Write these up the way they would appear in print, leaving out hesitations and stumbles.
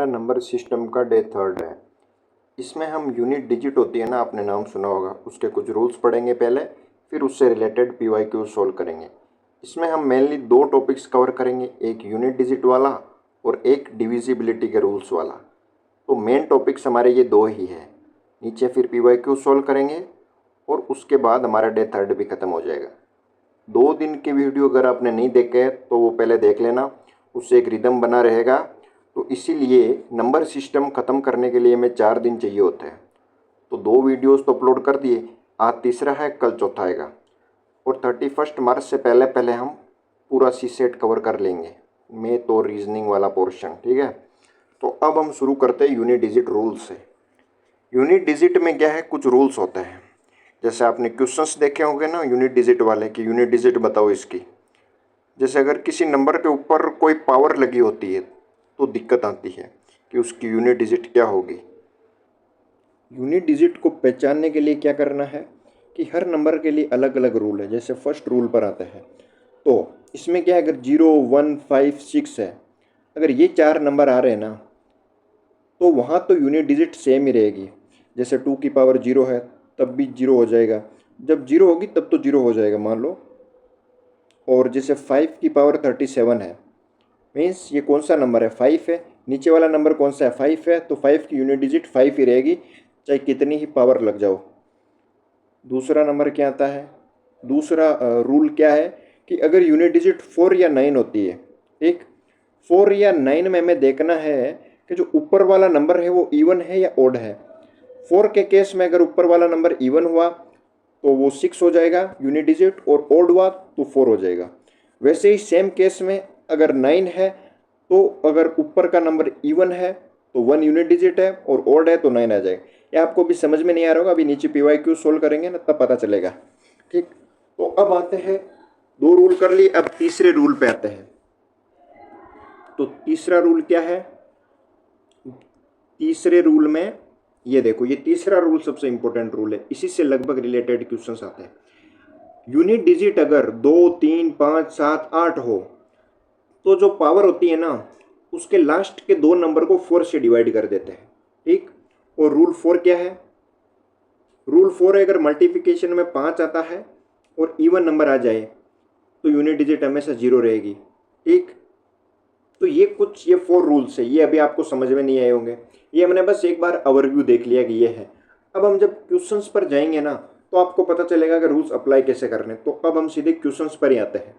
हमारा number system का day third है। इसमें हम यूनिट डिजिट होती है ना, आपने नाम सुना होगा, उसके कुछ रूल्स पढ़ेंगे पहले, फिर उससे रिलेटेड पीवाईक्यू सॉल्व करेंगे। इसमें हम मेनली दो टॉपिक्स कवर करेंगे, एक यूनिट डिजिट वाला और एक डिविजिबिलिटी के रूल्स वाला। तो मेन टॉपिक्स हमारे ये दो ही है। नीचे फिर पीवाईक्यू सॉल्व करेंगे और उसके बाद हमारा डे थर्ड भी ख़त्म हो जाएगा। 2 दिन की वीडियो अगर आपने नहीं देखे तो वो पहले देख लेना, उससे एक रिदम बना रहेगा। तो इसीलिए नंबर सिस्टम ख़त्म करने के लिए हमें 4 दिन चाहिए होते हैं। तो 2 वीडियोस तो अपलोड कर दिए, आज तीसरा है, कल चौथा आएगा। और 31 मार्च से पहले पहले हम पूरा सी सेट कवर कर लेंगे, मैथ और रीजनिंग वाला पोर्शन, ठीक है। तो अब हम शुरू करते हैं यूनिट डिजिट रूल से। यूनिट डिजिट में क्या है, कुछ रूल्स होते हैं। जैसे आपने क्वेश्चंस देखे होंगे ना यूनिट डिजिट वाले, कि यूनिट डिजिट बताओ इसकी। जैसे अगर किसी नंबर के ऊपर कोई पावर लगी होती है तो दिक्कत आती है कि उसकी यूनिट डिजिट क्या होगी। यूनिट डिजिट को पहचानने के लिए क्या करना है कि हर नंबर के लिए अलग अलग रूल है। जैसे फर्स्ट रूल पर आता है, तो इसमें क्या है, अगर 0, 1, 5, 6 है, अगर ये 4 नंबर आ रहे हैं ना, तो वहाँ तो यूनिट डिजिट सेम ही रहेगी। जैसे 2 की पावर 0 है तब भी 0 हो जाएगा, जब 0 होगी तब तो 0 हो जाएगा मान लो। और जैसे 5 की पावर 37 है, मीन्स ये कौन सा नंबर है, 5 है। नीचे वाला नंबर कौन सा है, 5 है, तो 5 की यूनिट डिजिट 5 ही रहेगी, चाहे कितनी ही पावर लग जाओ। दूसरा नंबर क्या आता है, दूसरा रूल क्या है कि अगर यूनिट डिजिट 4 या 9 होती है, ठीक, 4 या 9 में हमें देखना है कि जो ऊपर वाला नंबर है वो इवन है या ओड है। 4 के केस में अगर ऊपर वाला नंबर इवन हुआ तो वो 6 हो जाएगा यूनिट डिजिट, और ओड हुआ तो 4 हो जाएगा। वैसे ही सेम केस में अगर 9 है तो अगर ऊपर का नंबर इवन है तो 1 यूनिट डिजिट है, और ओड है तो 9 आ जाएगा। ये आपको भी समझ में नहीं आ रहा होगा, अभी नीचे पीवाईक्यू सोल्व करेंगे ना तब पता चलेगा, ठीक। तो अब आते हैं, 2 रूल कर लिए, अब तीसरे रूल पे आते हैं। तो तीसरा रूल क्या है, तीसरे रूल में ये देखो, ये तीसरा रूल सबसे इंपॉर्टेंट रूल है, इसी से लगभग रिलेटेड क्वेश्चंस आते हैं। यूनिट डिजिट अगर 2, 3, 5, 7, 8 हो तो जो पावर होती है ना, उसके लास्ट के 2 नंबर को 4 से डिवाइड कर देते हैं, ठीक। और रूल 4 क्या है, रूल 4 है अगर मल्टीप्लिकेशन में 5 आता है और इवन नंबर आ जाए तो यूनिट डिजिट हमेशा 0 रहेगी, ठीक। तो ये कुछ, ये 4 रूल्स है, ये अभी आपको समझ में नहीं आए होंगे, ये हमने बस एक बार ओवरव्यू देख लिया कि ये है। अब हम जब क्वेश्चंस पर जाएंगे ना तो आपको पता चलेगा कि रूल्स अप्लाई कैसे करने। तो अब हम सीधे क्वेश्चंस पर ही आते हैं।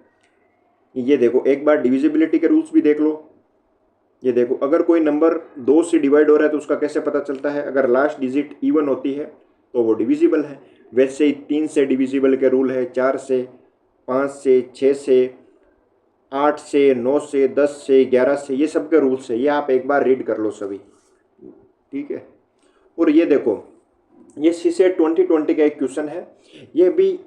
ये देखो, एक बार डिविजिबिलिटी के रूल्स भी देख लो। ये देखो, अगर कोई नंबर 2 से डिवाइड हो रहा है तो उसका कैसे पता चलता है, अगर लास्ट डिजिट इवन होती है तो वो डिविजिबल है। वैसे ही 3 से डिविजिबल के रूल है, 4 से, 5 से, 6 से, 8 से, 9 से, 10 से, 11 से, ये सब के रूल्स है, ये आप एक बार रीड कर लो सभी, ठीक है। और ये देखो, ये सीसे 2020 का एक क्वेश्चन है, ये भी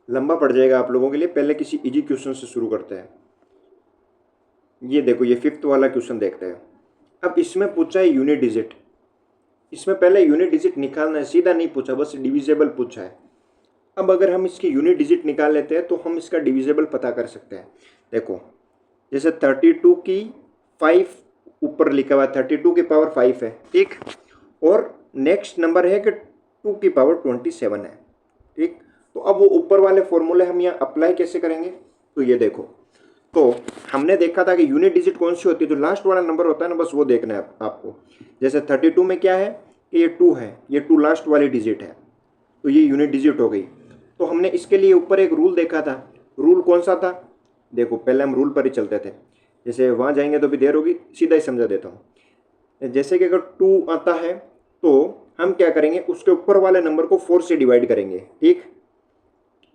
लंबा पड़ जाएगा आप लोगों के लिए, पहले किसी इजी क्वेश्चन से शुरू करते हैं। ये देखो, ये 5th वाला क्वेश्चन देखते हैं। अब इसमें पूछा है यूनिट डिजिट, इसमें पहले यूनिट डिजिट निकालना है, सीधा नहीं पूछा, बस डिविजिबल पूछा है। अब अगर हम इसकी यूनिट डिजिट निकाल लेते हैं तो हम इसका डिविजिबल पता कर सकते हैं। देखो, जैसे 32 की 5 ऊपर लिखा हुआ है, 32 की पावर 5 है, ठीक। और नेक्स्ट नंबर है कि 2 की पावर 27 है, ठीक। तो अब वो ऊपर वाले फॉर्मूले हम यहाँ अप्लाई कैसे करेंगे, तो ये देखो, तो हमने देखा था कि यूनिट डिजिट कौन सी होती है, जो लास्ट वाला नंबर होता है ना, बस वो देखना है आपको। जैसे 32 में क्या है कि ये 2 है, ये 2 लास्ट वाली डिजिट है, तो ये यूनिट डिजिट हो गई। तो हमने इसके लिए ऊपर एक रूल देखा था, रूल कौन सा था, देखो पहले हम रूल पर ही चलते थे। जैसे वहाँ जाएंगे तो भी देर होगी, सीधा ही समझा देता हूँ। जैसे कि अगर 2 आता है तो हम क्या करेंगे, उसके ऊपर वाले नंबर को 4 से डिवाइड करेंगे, ठीक।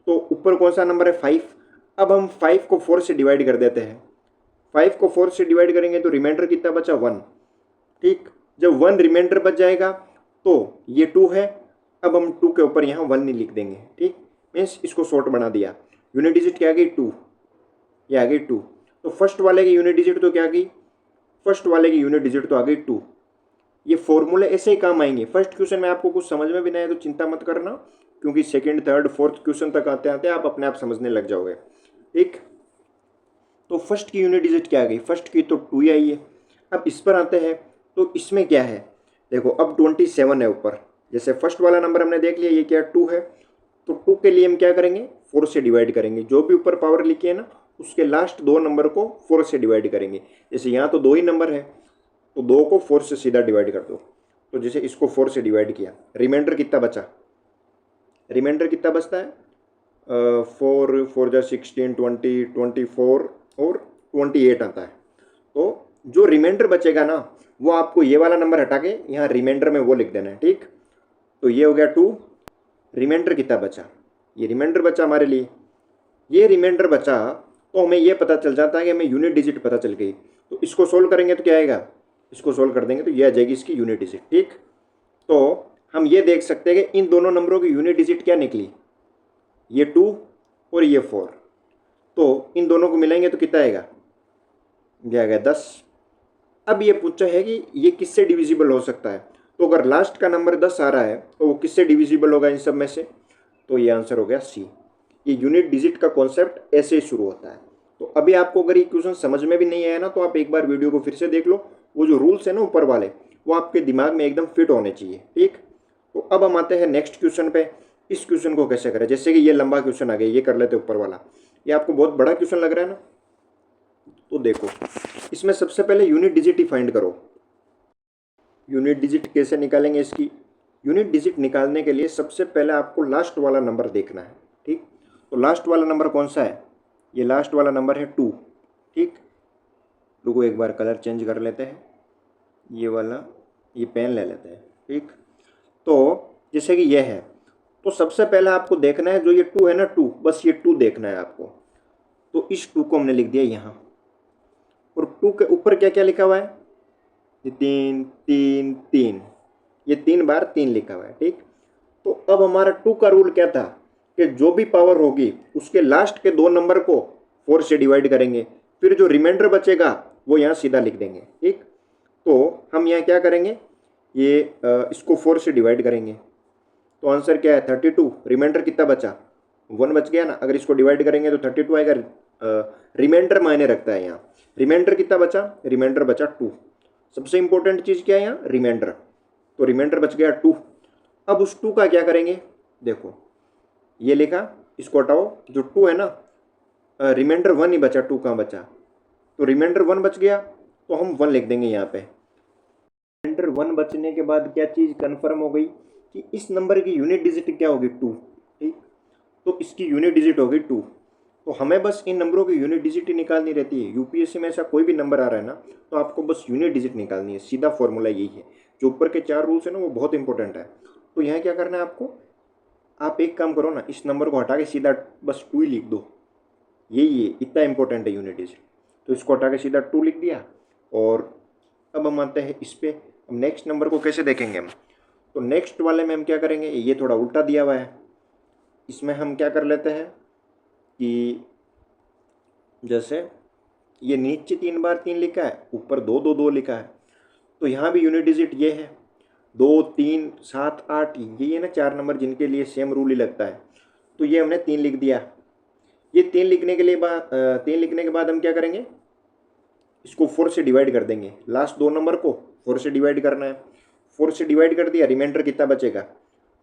तो ऊपर कौन सा नंबर है, 5। अब हम 5 को 4 से डिवाइड कर देते हैं, 5 को 4 से डिवाइड करेंगे तो रिमाइंडर कितना बचा, 1, ठीक। जब 1 रिमाइंडर बच जाएगा तो ये 2 है, अब हम 2 के ऊपर यहाँ 1 नहीं लिख देंगे, ठीक। मीन्स इसको शॉर्ट बना दिया, यूनिट डिजिट क्या आ गई, 2, ये आ गई 2। तो फर्स्ट वाले की यूनिट डिजिट तो क्या आ गई, फर्स्ट वाले की यूनिट डिजिट तो आ गई 2। ये फॉर्मूले ऐसे ही काम आएंगे। फर्स्ट क्वेश्चन में आपको कुछ समझ में भी नहीं आए तो चिंता मत करना, क्योंकि सेकंड, थर्ड, फोर्थ क्वेश्चन तक आते आते आप अपने आप समझने लग जाओगे, ठीक। तो फर्स्ट की यूनिट डिजिट क्या आ गई, फर्स्ट की तो 2 ही आई है। अब इस पर आते हैं, तो इसमें क्या है, देखो अब 27 है ऊपर, जैसे फर्स्ट वाला नंबर हमने देख लिया, ये क्या 2 है, तो 2 के लिए हम क्या करेंगे, 4 से डिवाइड करेंगे। जो भी ऊपर पावर लिखी है ना, उसके लास्ट 2 नंबर को 4 से डिवाइड करेंगे। जैसे यहाँ तो 2 ही नंबर है, तो 2 को 4 से सीधा डिवाइड कर दो। तो जैसे इसको 4 से डिवाइड किया, रिमाइंडर कितना बचा, रिमाइंडर कितना बचता है, 4 4 जा 16, 20, 24 और 28 आता है। तो जो रिमाइंडर बचेगा ना, वो आपको ये वाला नंबर हटा के यहाँ रिमाइंडर में वो लिख देना है, ठीक। तो ये हो गया 2, रिमाइंडर कितना बचा, ये रिमाइंडर बचा हमारे लिए, ये रिमाइंडर बचा, तो हमें ये पता चल जाता है कि हमें यूनिट डिजिट पता चल गई। तो इसको सोल्व करेंगे तो क्या आएगा, इसको सोल्व कर देंगे तो ये आ जाएगी इसकी यूनिट डिजिट, ठीक। तो हम ये देख सकते हैं कि इन दोनों नंबरों की यूनिट डिजिट क्या निकली, ये 2 और ये 4। तो इन दोनों को मिलाएंगे तो कितना आएगा, ये आ गया 10। अब ये पूछा है कि ये किससे डिविजिबल हो सकता है, तो अगर लास्ट का नंबर 10 आ रहा है तो वो किससे डिविजिबल होगा इन सब में से, तो ये आंसर हो गया सी। ये यूनिट डिजिट का कॉन्सेप्ट ऐसे ही शुरू होता है। तो अभी आपको अगर ये क्वेश्चन समझ में भी नहीं आया ना, तो आप एक बार वीडियो को फिर से देख लो, वो जो रूल्स है ना ऊपर वाले, वो आपके दिमाग में एकदम फिट होने चाहिए, ठीक। तो अब हम आते हैं नेक्स्ट क्वेश्चन पे। इस क्वेश्चन को कैसे करें, जैसे कि ये लंबा क्वेश्चन आ गया, ये कर लेते ऊपर वाला। ये आपको बहुत बड़ा क्वेश्चन लग रहा है ना, तो देखो इसमें सबसे पहले यूनिट डिजिट ही फाइंड करो। यूनिट डिजिट कैसे निकालेंगे, इसकी यूनिट डिजिट निकालने के लिए सबसे पहले आपको लास्ट वाला नंबर देखना है, ठीक। तो लास्ट वाला नंबर कौन सा है, ये लास्ट वाला नंबर है 2, ठीक। रुको एक बार कलर चेंज कर लेते हैं, ये वाला, ये पेन ले लेते हैं, ठीक। तो जैसे कि ये है, तो सबसे पहले आपको देखना है जो ये 2 है ना, 2, बस ये 2 देखना है आपको। तो इस 2 को हमने लिख दिया यहाँ, और 2 के ऊपर क्या क्या लिखा हुआ है, ये 3 3 3, ये 3 बार 3 लिखा हुआ है, ठीक। तो अब हमारा 2 का रूल क्या था कि जो भी पावर होगी उसके लास्ट के 2 नंबर को 4 से डिवाइड करेंगे, फिर जो रिमाइंडर बचेगा वो यहाँ सीधा लिख देंगे, ठीक। तो हम यहाँ क्या करेंगे, ये इसको 4 से डिवाइड करेंगे, तो आंसर क्या है 32। रिमाइंडर कितना बचा, 1 बच गया ना, अगर इसको डिवाइड करेंगे तो 32 आएगा। रिमाइंडर मायने रखता है यहाँ, रिमाइंडर कितना बचा, रिमाइंडर बचा 2। सबसे इंपॉर्टेंट चीज़ क्या है यहाँ, रिमाइंडर। तो रिमाइंडर बच गया 2। अब उस 2 का क्या करेंगे, देखो ये लिखा, इसको हटाओ, जो 2 है ना, रिमाइंडर 1 ही बचा, 2 कहाँ बचा, तो रिमाइंडर 1 बच गया, तो हम 1 लिख देंगे यहाँ पे। रिमाइंडर 1 बचने के बाद क्या चीज़ कन्फर्म हो गई कि इस नंबर की यूनिट डिजिट क्या होगी, 2, ठीक। तो इसकी यूनिट डिजिट होगी 2। तो हमें बस इन नंबरों की यूनिट डिजिट ही निकालनी रहती है। यूपीएससी में ऐसा कोई भी नंबर आ रहा है ना, तो आपको बस यूनिट डिजिट निकालनी है, सीधा फॉर्मूला यही है। जो ऊपर के 4 रूल्स है ना, वो बहुत इंपॉर्टेंट है। तो यहाँ क्या करना है आपको, आप एक काम करो ना, इस नंबर को हटा के सीधा बस 2 ही लिख दो, यही है, इतना इंपॉर्टेंट है यूनिट डिजिट। तो इसको हटा के सीधा 2 लिख दिया। और अब हम आते हैं इस पर, अब नेक्स्ट नंबर को कैसे देखेंगे हम, तो नेक्स्ट वाले में हम क्या करेंगे, ये थोड़ा उल्टा दिया हुआ है, इसमें हम क्या कर लेते हैं कि जैसे ये नीचे 3 बार 3 लिखा है, ऊपर 2 2 2 लिखा है, तो यहाँ भी यूनिट डिजिट ये है, 2 3 7 8, ये है ना 4 नंबर जिनके लिए सेम रूल ही लगता है। तो ये हमने 3 लिख दिया। ये 3 लिखने के लिए 3 लिखने के बाद हम क्या करेंगे, इसको 4 से डिवाइड कर देंगे, लास्ट 2 नंबर को 4 से डिवाइड करना है। 4 से डिवाइड कर दिया, रिमाइंडर कितना बचेगा,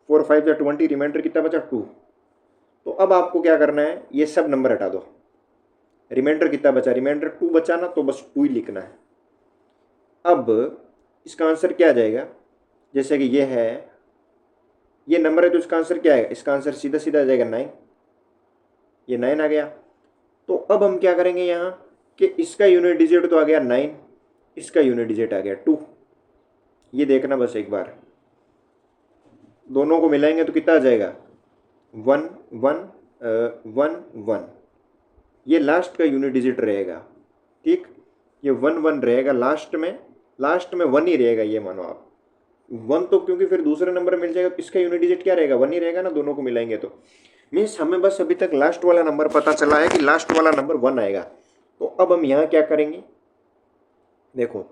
4 5 जा 20, रिमाइंडर कितना बचा 2। तो अब आपको क्या करना है, ये सब नंबर हटा दो, रिमाइंडर कितना बचा, रिमाइंडर 2 बचा ना, तो बस 2 ही लिखना है। अब इसका आंसर क्या आ जाएगा, जैसे कि ये है, ये नंबर है, तो इसका आंसर क्या आएगा, इसका आंसर सीधा सीधा आ जाएगा 9, ये 9 आ गया। तो अब हम क्या करेंगे यहाँ कि इसका यूनिट डिजिट तो आ गया 9, इसका यूनिट डिजिट आ गया 2। ये देखना बस एक बार, दोनों को मिलाएंगे तो कितना आ जाएगा 1 1 1 1। ये लास्ट का यूनिट डिजिट रहेगा, ठीक। ये 1 1 रहेगा लास्ट में 1 ही रहेगा, ये मानो आप 1, तो क्योंकि फिर दूसरा नंबर मिल जाएगा, तो इसका यूनिट डिजिट क्या रहेगा, 1 ही रहेगा ना, दोनों को मिलाएंगे तो। मीन्स हमें बस अभी तक लास्ट वाला नंबर पता चला है कि लास्ट वाला नंबर 1 आएगा। तो अब हम यहाँ क्या करेंगे, देखो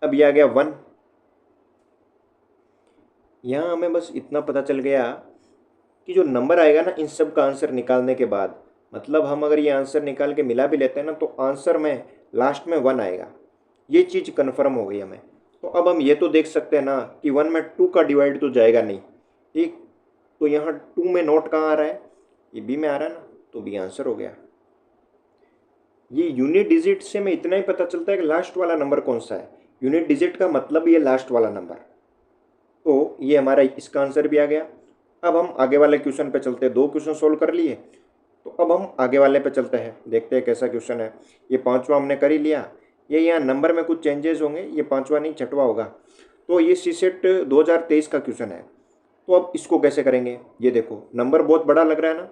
अब ये आ गया 1, यहाँ हमें बस इतना पता चल गया कि जो नंबर आएगा ना इन सब का आंसर निकालने के बाद, मतलब हम अगर ये आंसर निकाल के मिला भी लेते हैं ना, तो आंसर में लास्ट में 1 आएगा, ये चीज़ कन्फर्म हो गई हमें। तो अब हम ये तो देख सकते हैं ना कि 1 में 2 का डिवाइड तो जाएगा नहीं, ठीक। तो यहाँ 2 में नोट कहाँ आ रहा है, ये बी में आ रहा है ना, तो बी आंसर हो गया। ये यूनिट डिजिट से हमें इतना ही पता चलता है कि लास्ट वाला नंबर कौन सा है। यूनिट डिजिट का मतलब ये लास्ट वाला नंबर। तो ये हमारा इसका आंसर भी आ गया। अब हम आगे वाले क्वेश्चन पे चलते हैं। 2 क्वेश्चन सोल्व कर लिए, तो अब हम आगे वाले पे चलते हैं, देखते हैं कैसा क्वेश्चन है। ये 5वां हमने कर ही लिया। ये यहाँ नंबर में कुछ चेंजेस होंगे, ये 5वां नहीं 6वां होगा। तो ये सीसेट 2023 का क्वेश्चन है। तो अब इसको कैसे करेंगे, ये देखो नंबर बहुत बड़ा लग रहा है ना,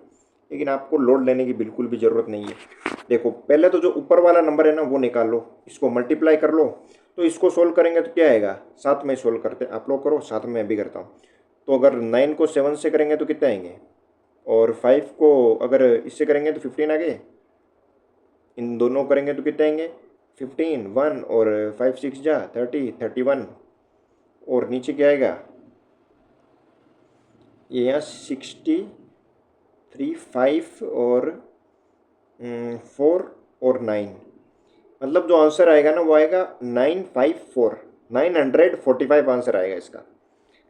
लेकिन आपको लोड लेने की बिल्कुल भी ज़रूरत नहीं है। देखो पहले तो जो ऊपर वाला नंबर है ना वो निकाल लो, इसको मल्टीप्लाई कर लो। तो इसको सोल्व करेंगे तो क्या आएगा, साथ में सोल्व करते हैं, आप लोग करो साथ में मैं भी करता हूँ। तो अगर 9 को 7 से करेंगे तो कितने आएंगे, और 5 को अगर इससे करेंगे तो 15 आ गए। इन दोनों करेंगे तो कितने आएंगे, 15, 1 और 5 6 जा 30, 31। और नीचे क्या आएगा, ये यहाँ 63, 5 और 4 और 9, मतलब जो आंसर आएगा ना वो आएगा 954, 945 आंसर आएगा इसका।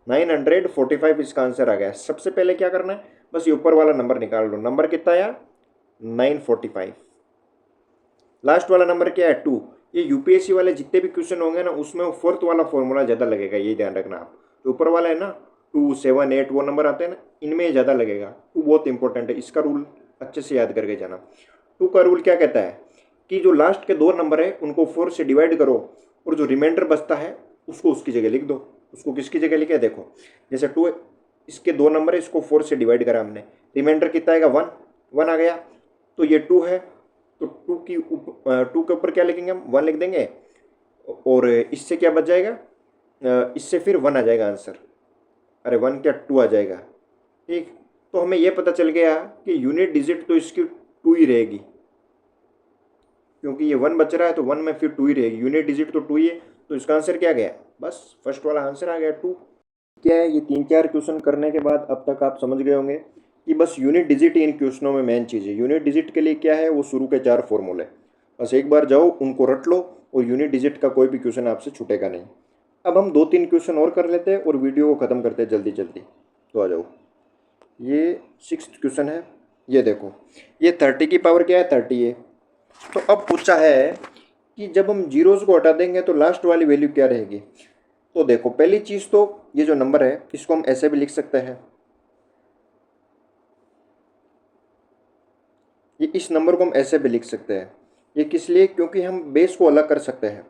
945 इसका आंसर आ गया। सबसे पहले क्या करना है, बस ये ऊपर वाला नंबर निकाल लो। नंबर कितना आया, 945। लास्ट वाला नंबर क्या है, 2। ये यूपीएससी वाले जितने भी क्वेश्चन होंगे ना उसमें फोर्थ वाला फॉर्मूला ज़्यादा लगेगा, ये ध्यान रखना आप। जो ऊपर वाला है ना 2, 7, 8 वो नंबर आते हैं ना, इनमें ज़्यादा लगेगा। 2 बहुत इंपॉर्टेंट है, इसका रूल अच्छे से याद करके जाना। 2 का रूल क्या कहता है कि जो लास्ट के 2 नंबर है उनको 4 से डिवाइड करो, और जो रिमाइंडर बचता है उसको उसकी जगह लिख दो। उसको किसकी जगह लिखे, देखो जैसे 2 इसके 2 नंबर है, इसको 4 से डिवाइड करा हमने, रिमाइंडर कितना आएगा, 1, 1 आ गया। तो ये 2 है, तो 2 के ऊपर क्या लिखेंगे हम, 1 लिख देंगे, और इससे क्या बच जाएगा, इससे फिर 1 आ जाएगा आंसर। अरे 1 क्या 2 आ जाएगा, ठीक। तो हमें यह पता चल गया कि यूनिट डिजिट तो इसकी 2 ही रहेगी, क्योंकि ये 1 बच रहा है तो 1 में फिर 2 ही रहेगी। यूनिट डिजिट तो 2 ही है, तो इसका आंसर क्या गया, बस फर्स्ट वाला आंसर आ गया 2। क्या है, ये 3-4 क्वेश्चन करने के बाद अब तक आप समझ गए होंगे कि बस यूनिट डिजिट ही इन क्वेश्चनों में मेन चीज़ है। यूनिट डिजिट के लिए क्या है, वो शुरू के 4 फॉर्मूले, बस एक बार जाओ उनको रट लो, और यूनिट डिजिट का कोई भी क्वेश्चन आपसे छूटेगा नहीं। अब हम 2-3 क्वेश्चन और कर लेते हैं और वीडियो को ख़त्म करते हैं जल्दी जल्दी। तो आ जाओ, ये 6th क्वेश्चन है। ये देखो, ये 30 की पावर क्या है, 30 है। तो अब पूछा है कि जब हम जीरोज़ को हटा देंगे तो लास्ट वाली वैल्यू क्या रहेगी। तो देखो पहली चीज़ तो ये जो नंबर है इसको हम ऐसे भी लिख सकते हैं, ये इस नंबर को हम ऐसे भी लिख सकते हैं। ये किस लिए, क्योंकि हम बेस को अलग कर सकते हैं,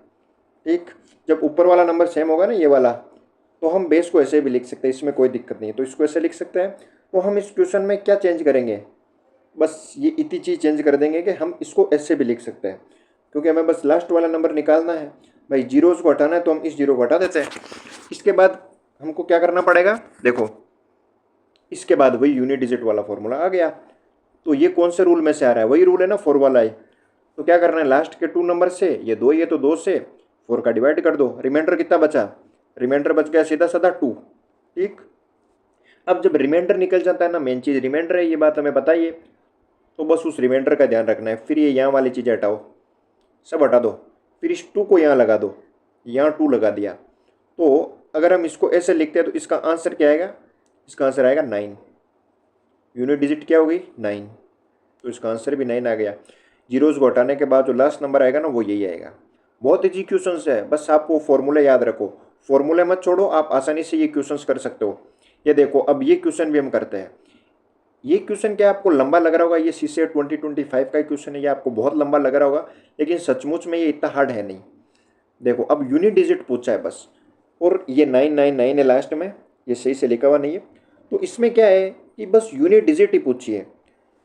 ठीक। जब ऊपर वाला नंबर सेम होगा ना ये वाला, तो हम बेस को ऐसे भी लिख सकते हैं, इसमें कोई दिक्कत नहीं है। तो इसको ऐसे लिख सकते हैं। तो हम इस क्वेश्चन में क्या चेंज करेंगे, बस ये इतनी चीज़ चेंज कर देंगे कि हम इसको ऐसे भी लिख सकते हैं, क्योंकि हमें बस लास्ट वाला नंबर निकालना है। भाई जीरोज़ को हटाना है तो हम इस जीरो को हटा देते हैं। इसके बाद हमको क्या करना पड़ेगा, देखो इसके बाद वही यूनिट डिजिट वाला फॉर्मूला आ गया। तो ये कौन से रूल में से आ रहा है, वही रूल है ना 4 वाला है। तो क्या करना है, लास्ट के 2 नंबर से, ये 2 ही है तो 2 से 4 का डिवाइड कर दो। रिमाइंडर कितना बचा, रिमाइंडर बच गया सीधा साधा 2, ठीक। अब जब रिमाइंडर निकल जाता है ना, मेन चीज़ रिमाइंडर है, ये बात हमें बताइए। तो बस उस रिमाइंडर का ध्यान रखना है। फिर ये यहाँ वाली चीज़ें हटाओ, सब हटा दो, फिर इस 2 को यहाँ लगा दो, यहाँ 2 लगा दिया। तो अगर हम इसको ऐसे लिखते हैं तो इसका आंसर क्या आएगा, इसका आंसर आएगा 9। यूनिट डिजिट क्या होगी, 9। तो इसका आंसर भी 9 आ गया। जीरोज़ को हटाने के बाद जो लास्ट नंबर आएगा ना वो यही आएगा। बहुत ईजी क्वेश्चन है, बस आपको फॉर्मूले याद रखो, फॉर्मूले मत छोड़ो, आप आसानी से ये क्वेश्चन कर सकते हो। ये देखो अब ये क्वेश्चन भी हम करते हैं। ये क्वेश्चन क्या आपको लंबा लग रहा होगा, ये सीसेट 2025 का क्वेश्चन है, ये आपको बहुत लंबा लग रहा होगा, लेकिन सचमुच में ये इतना हार्ड है नहीं। देखो अब यूनिट डिजिट पूछा है बस, और ये 999 है लास्ट में, ये सही से लिखा हुआ नहीं है। तो इसमें क्या है कि बस यूनिट डिजिट ही पूछी है,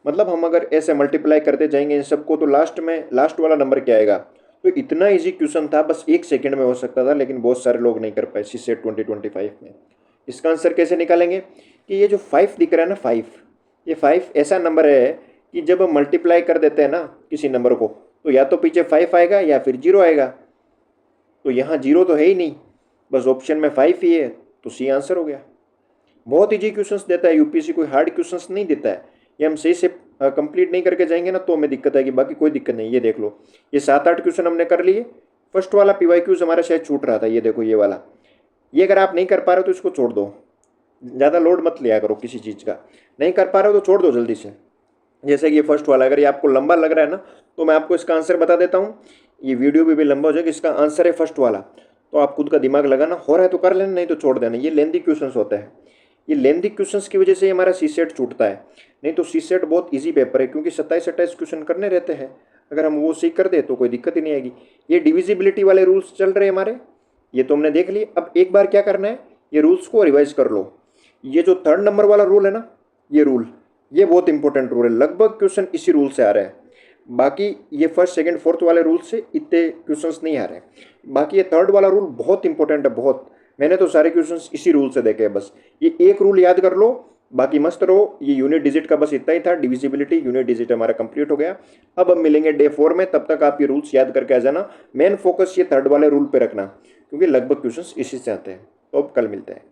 मतलब हम अगर ऐसे मल्टीप्लाई करते जाएंगे इन सबको तो लास्ट में लास्ट वाला नंबर क्या आएगा। तो इतना इजी क्वेश्चन था, बस 1 सेकंड में हो सकता था, लेकिन बहुत सारे लोग नहीं कर पाए सीसेट 2025 में। इसका आंसर कैसे निकालेंगे कि ये जो 5 दिख रहा है ना 5, ये 5 ऐसा नंबर है कि जब हम मल्टीप्लाई कर देते हैं ना किसी नंबर को, तो या तो पीछे 5 आएगा या फिर 0 आएगा। तो यहाँ 0 तो है ही नहीं, बस ऑप्शन में 5 ही है, तो सी आंसर हो गया। बहुत ईजी क्वेश्चंस देता है यूपीएससी, कोई हार्ड क्वेश्चंस नहीं देता है। ये हम सही से कंप्लीट नहीं करके जाएंगे ना तो हमें दिक्कत आएगी, बाकी कोई दिक्कत नहीं। ये देख लो, ये 7-8 क्वेश्चन हमने कर लिए, फर्स्ट वाला PYQs हमारा शायद छूट रहा था, ये देखो ये वाला। ये अगर आप नहीं कर पा रहे हो तो इसको छोड़ दो, ज़्यादा लोड मत लिया करो किसी चीज़ का। नहीं कर पा रहे हो तो छोड़ दो जल्दी से। जैसे कि ये फर्स्ट वाला, अगर ये आपको लंबा लग रहा है ना, तो मैं आपको इसका आंसर बता देता हूँ। ये वीडियो भी लंबा हो जाएगा। इसका आंसर है फर्स्ट वाला। तो आप खुद का दिमाग लगाना, हो रहा है तो कर लेना, नहीं तो छोड़ देना। ये लेंदी क्वेश्चंस होता है। ये लेंदी क्वेश्चंस की वजह से हमारा सीसेट छूटता है। नहीं तो सीसेट बहुत इजी पेपर है, क्योंकि 27-28 क्वेश्चन करने रहते हैं। अगर हम वो सीख कर दे तो कोई दिक्कत ही नहीं आएगी। ये डिविजिबिलिटी वाले रूल्स चल रहे हैं हमारे, ये तो हमने देख लिए। अब एक बार क्या करना है, ये रूल्स को रिवाइज कर लो। ये जो 3rd नंबर वाला रूल है ना, ये रूल, ये बहुत इंपॉर्टेंट रूल है। लगभग क्वेश्चन इसी रूल से आ रहे हैं। बाकी ये 1st, 2nd, 4th वाले रूल से इतने क्वेश्चंस नहीं आ रहे हैं। बाकी ये 3rd वाला रूल बहुत इंपॉर्टेंट है, बहुत। मैंने तो सारे क्वेश्चंस इसी रूल से देखे हैं। बस ये एक रूल याद कर लो, बाकी मस्त रहो। ये यूनिट डिजिट का बस इतना ही था, डिविजिबिलिटी। यूनिट डिजिट हमारा कंप्लीट हो गया। अब हम मिलेंगे डे 4 में, तब तक आप ये रूल्स याद करके आ जाना। मेन फोकस ये 3rd वाले रूल पे रखना, क्योंकि लगभग क्वेश्चंस इसी से आते हैं। तो अब कल मिलते हैं।